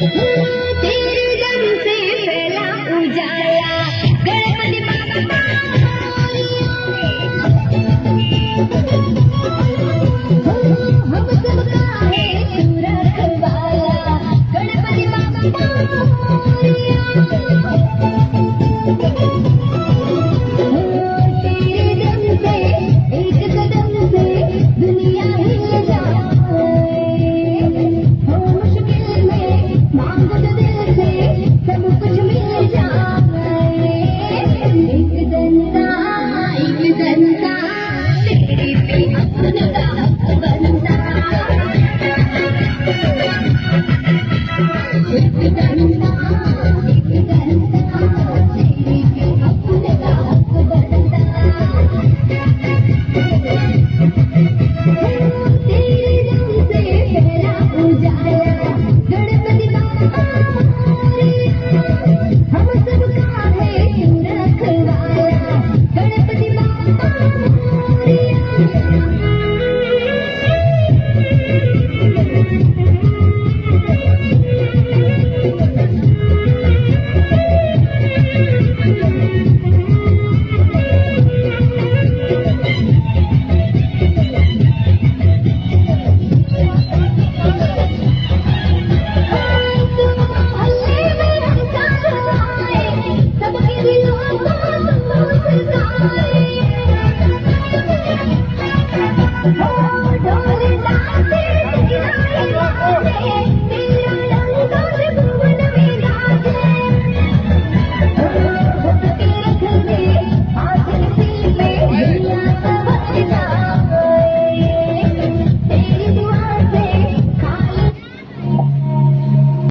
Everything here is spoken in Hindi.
तेरे दम से फैला उजाला गणपति बाप्पा हम सबका है तू रखवाला गणपति बाप्पा तेरे दम से एक कदम से दुनिया हिल जाए हो मुश्किल में मांगो तो दिल से सब कुछ मिल जाए एक दंता तेरे पे अपना बनता एक दंता